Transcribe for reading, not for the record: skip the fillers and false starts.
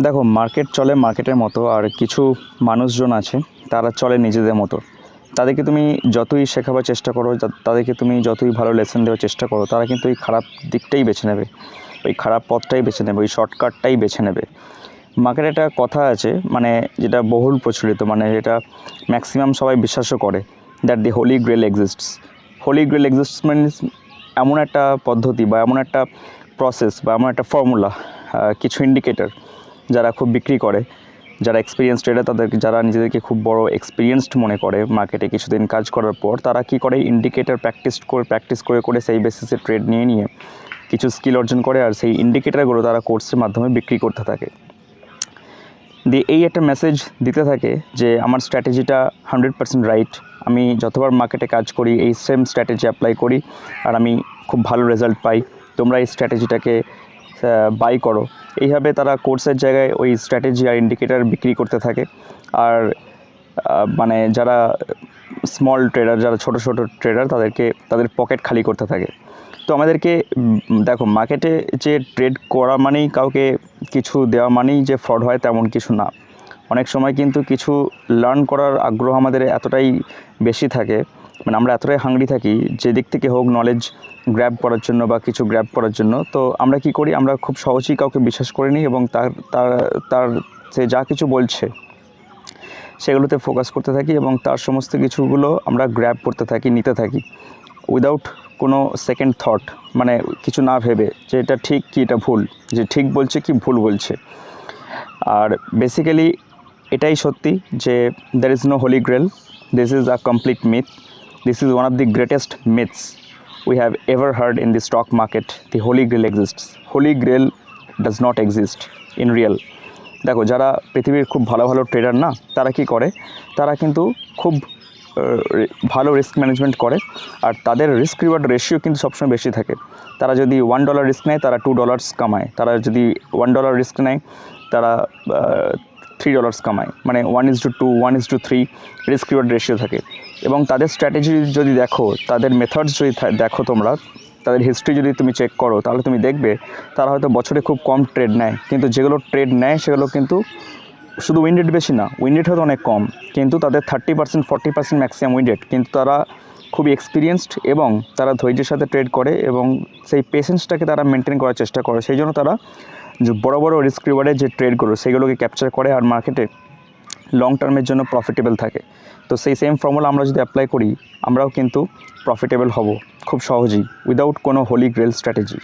দেখো, মার্কেট চলে মার্কেটের মতো, আর কিছু মানুষজন আছে তারা চলে নিজেদের মতো। তাদেরকে তুমি যতই শেখাবার চেষ্টা করো, তাদেরকে তুমি যতই ভালো লেসন দেওয়ার চেষ্টা করো, তারা কিন্তু ওই খারাপ দিকটাই বেছে নেবে, ওই খারাপ পথটাই বেছে নেবে, ওই শর্টকাটটাই বেছে নেবে। মার্কেটে একটা কথা আছে, মানে যেটা বহুল প্রচলিত, মানে যেটা ম্যাক্সিমাম সবাই বিশ্বাসও করে, that the holy grail exists. Holy grail exists means এমন একটা পদ্ধতি বা এমন একটা প্রসেস বা এমন একটা ফর্মুলা, কিছু ইন্ডিকেটর যারা খুব বিক্রি করে, যারা এক্সপিরিয়েন্স ট্রেডার, তাদেরকে যারা নিজেদেরকে খুব বড় এক্সপিরিয়েন্সড মনে করে মার্কেটে কিছুদিন কাজ করার পর, তারা কি করে ইন্ডিকেটর প্র্যাকটিস করে সেই বেসিসে ট্রেড নিয়ে কিছু স্কিল অর্জন করে, আর সেই ইন্ডিকেটারগুলো তারা কোর্সের মাধ্যমে বিক্রি করতে থাকে। দিয়ে এই একটা মেসেজ দিতে থাকে যে আমার স্ট্র্যাটেজিটা 100% রাইট, আমি যতবার মার্কেটে কাজ করি এই সেম স্ট্র্যাটেজি অ্যাপ্লাই করি আর আমি খুব ভালো রেজাল্ট পাই, তোমরা এই স্ট্র্যাটেজিটাকে বাই করো। এইভাবে তারা কোর্সের জায়গায় ওই স্ট্র্যাটেজি আর ইন্ডিকেটার বিক্রি করতে থাকে। আর মানে যারা স্মল ট্রেডার, যারা ছোটো ট্রেডার, তাদের পকেট খালি করতে থাকে। তো আমাদেরকে দেখো, মার্কেটে যে ট্রেড করা মানেই কাউকে কিছু দেওয়া মানেই যে ফ্রড হয় তেমন কিছু না। অনেক সময় কিন্তু কিছু লার্ন করার আগ্রহ আমাদের এতটাই বেশি থাকে, মানে আমরা এতটাই হাংরি থাকি যে দিক থেকে হোক নলেজ গ্র্যাব করার জন্য বা কিছু গ্র্যাব করার জন্য, তো আমরা কি করি, আমরা খুব সহজেই কাউকে বিশ্বাস করে নিই এবং তার সে যা কিছু বলছে সেগুলোতে ফোকাস করতে থাকি এবং তার সমস্ত কিছুগুলো আমরা গ্র্যাব করতে থাকি, নিতে থাকি, উইদাউট কোনো সেকেন্ড থট, মানে কিছু না ভেবে যে এটা ঠিক কি এটা ভুল, যে ঠিক বলছে কি ভুল বলছে। আর বেসিক্যালি এটাই সত্যি যে there is no holy grail, this is a complete myth, this is one of the greatest myths we have ever heard in the stock market. The holy grail exists. Holy grail does not exist in real. দেখো, যারা পৃথিবীর খুব ভালো ভালো tedder না, তারা কি করে, তারা কিন্তু খুব ভালো রিস্ক ম্যানেজমেন্ট করে, আর তাদের রিস্ক রিওয়ার্ড রেশিও কিন্তু সবসময় বেশি থাকে। তারা যদি $1 রিস্ক নেয়, তারা $2 কামায়। তারা যদি $1 রিস্ক নেয়, তারা $3 কামায়। মানে 1:2, 1:3 রিস্ক রিওয়ার্ড রেশিও থাকে। এবং তাদের স্ট্র্যাটেজি যদি দেখো, তাদের মেথডস যদি দেখো তোমরা, তাদের হিস্ট্রি যদি তুমি চেক করো, তাহলে তুমি দেখবে তারা হয়তো বছরে খুব কম ট্রেড নেয়, কিন্তু যেগুলো ট্রেড নেয় সেগুলো কিন্তু শুধু উইন রেট বেশি না, উইন রেট হয়তো অনেক কম, কিন্তু তাদের 30%, 40% ম্যাক্সিমাম উইন রেট। কিন্তু তারা খুবই এক্সপিরিয়েন্সড এবং তারা ধৈর্যের সাথে ট্রেড করে এবং সেই পেশেন্সটাকে তারা মেনটেন করার চেষ্টা করে। সেই জন্য তারা যে বড় বড় রিস্ক রিওয়ার্ডের যে ট্রেডগুলো সেগুলোকে ক্যাপচার করে আর মার্কেটে লং টার্মের জন্য প্রফিটেবল থাকে। তো সেই সেম ফর্মুলা আমরা যদি অ্যাপ্লাই করি, আমরাও কিন্তু প্রফিটেবল হব খুব সহজেই, উইদাউট কোনো হোলি গ্রেল স্ট্র্যাটেজি।